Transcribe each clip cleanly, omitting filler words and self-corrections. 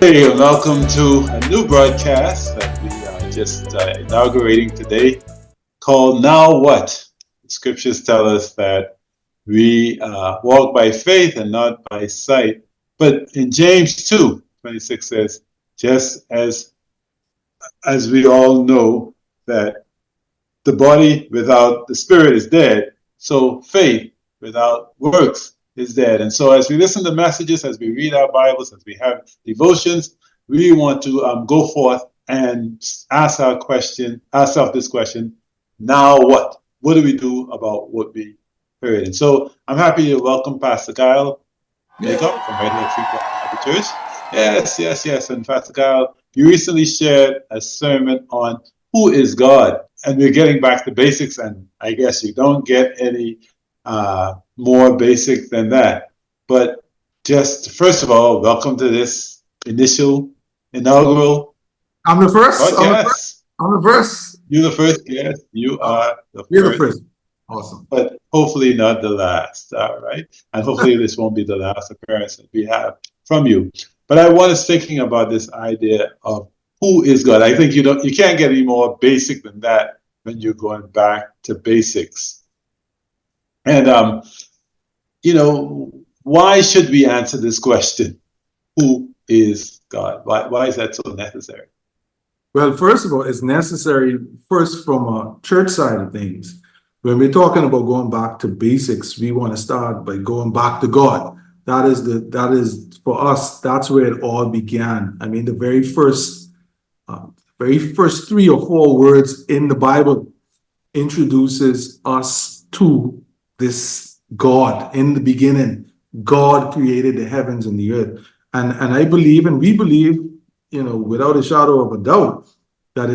Hey, and welcome to a new broadcast that we are just inaugurating today called Now What? The scriptures tell us that we walk by faith and not by sight. But in James 2:26 says, just as we all know that the body without the spirit is dead, so faith without works is dead. And so as we listen to messages, as we read our Bibles, as we have devotions, we want to go forth and ask ourselves this question: now what? What do we do about what we heard? And so I'm happy to welcome Pastor Kyle Jacob from Right Here Free Bible Church. Yes. And Pastor Kyle, you recently shared a sermon on who is God, and we're getting back to basics, and I guess you don't get any more basic than that. But just first of all, welcome to this inaugural I'm the first. podcast. I'm the first. You're the first. Yes, you are the first. You're the first. Awesome. But hopefully not the last. All right. And hopefully this won't be the last appearance that we have from you. But I was thinking about this idea of who is God. I think you can't get any more basic than that when you're going back to basics. And why should we answer this question? Who is God? Why is that so necessary? Well, first of all, it's necessary first from a church side of things. When we're talking about going back to basics, we want to start by going back to God. That is for us. That's where it all began. I mean, the very first 3 or 4 words in the Bible introduces us to this God. In the beginning, God created the heavens and the earth. And I believe, and we believe, without a shadow of a doubt, that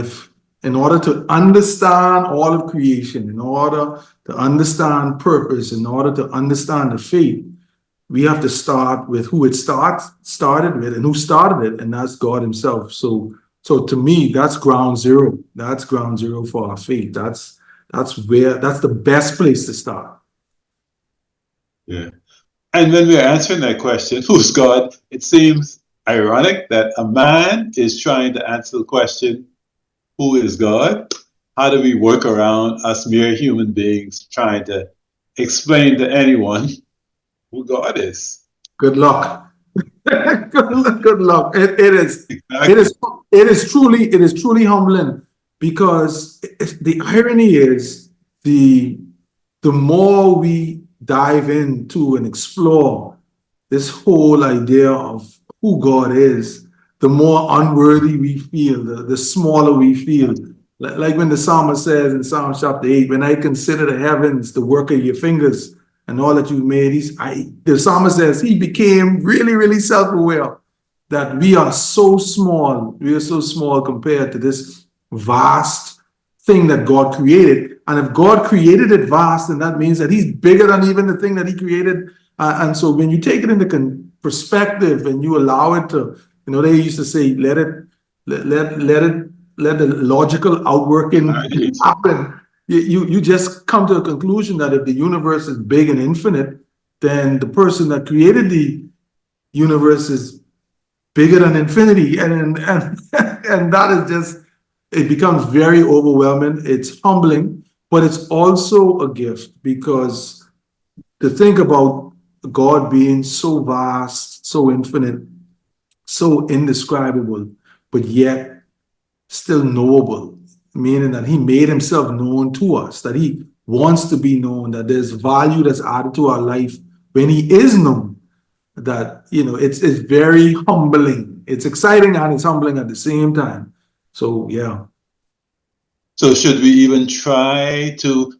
in order to understand all of creation, in order to understand purpose, in order to understand the faith, we have to start with who it started with and who started it, and that's God himself. So to me, that's ground zero. That's ground zero for our faith. That's the best place to start. Yeah. And when we're answering that question, who's God, it seems ironic that a man is trying to answer the question, who is God? How do we work around us mere human beings trying to explain to anyone who God is? Good luck. Good luck. It is. Exactly. It is truly humbling, because the irony is the more we dive into and explore this whole idea of who God is, the more unworthy we feel, the smaller we feel. Like when the psalmist says in Psalm chapter 8, when I consider the heavens, the work of your fingers, and all that you've made, the psalmist says he became really, really self-aware that we are so small. We are so small compared to this vast thing that God created. And if God created it vast, then that means that he's bigger than even the thing that he created. And so when you take it into perspective and you allow it to, they used to say, let the logical outworking happen. You just come to a conclusion that if the universe is big and infinite, then the person that created the universe is bigger than infinity. And that is just, it becomes very overwhelming. It's humbling, but it's also a gift, because to think about God being so vast, so infinite, so indescribable, but yet still knowable, meaning that he made himself known to us, that he wants to be known, that there's value that's added to our life when he is known, that, it's very humbling. It's exciting and it's humbling at the same time. So, yeah. So should we even try to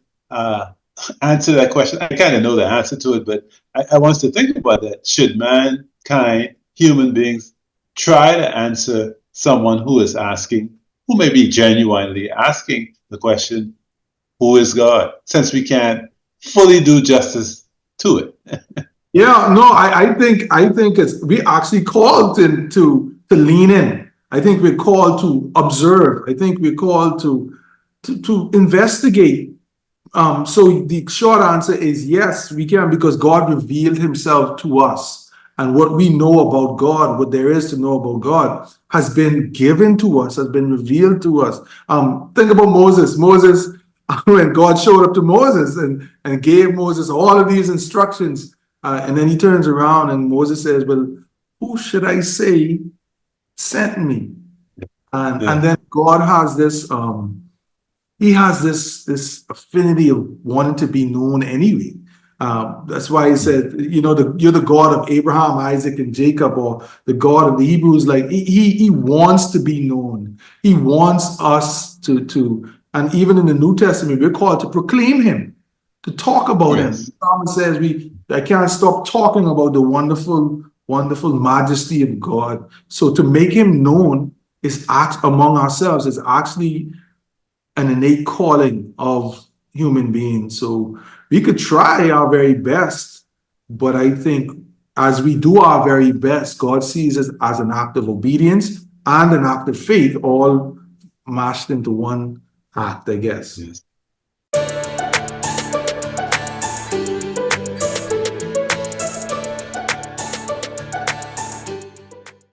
answer that question? I kind of know the answer to it, but I want us to think about that. Should mankind, human beings, try to answer someone who is asking, who may be genuinely asking the question, who is God? Since we can't fully do justice to it. Yeah, no, I think we actually called to lean in. I think we're called to observe. I think we're called to investigate. So the short answer is yes, we can, because God revealed himself to us. and what we know about God, what there is to know about God, has been given to us, has been revealed to us. Think about Moses. Moses, when God showed up to Moses and gave Moses all of these instructions, and then he turns around and Moses says, "Well, who should I say sent me?" And Yeah. then God has this he has this affinity of wanting to be known anyway. That's why he said, you're the God of Abraham, Isaac, and Jacob, or the God of the Hebrews. Like he wants to be known. He wants us to, and even in the New Testament, we're called to proclaim him, to talk about him. Yes. Psalm says I can't stop talking about the wonderful, wonderful majesty of God. So to make him known is act among ourselves is actually an innate calling of human beings. So we could try our very best, but I think as we do our very best, God sees us as an act of obedience and an act of faith, all mashed into one act, I guess. Yes.